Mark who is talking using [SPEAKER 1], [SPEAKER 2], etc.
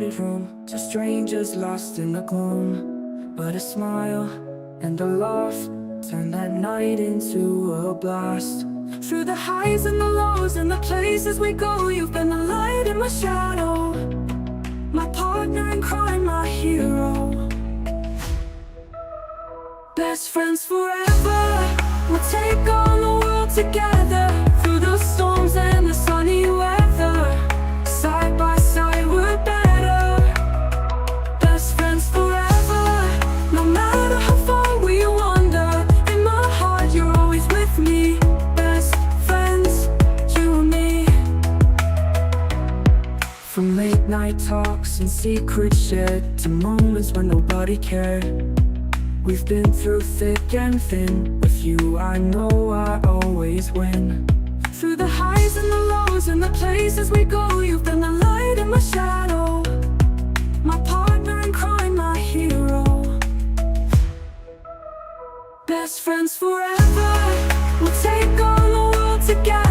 [SPEAKER 1] crowded room, to strangers lost in the gloom. But a smile and a laugh turned that night into a blast. Through the highs and the lows and the places we go, you've been the light in my shadow, my partner in crime, my hero. Best friends forever, we'll take on the world together. Through the storms and the sunny weather, side by side we're better. Best friends forever, no matter how far we wander. In my heart you're always with me. Best friends, you and me. From late night talks and secrets shared, to moments when nobody cared, we've been through thick and thin. With you I know I always win. Through the highs and the lows and the places we go, you've been the light in my shadow, my partner in crime, my hero. Best friends forever, we'll take on the world together.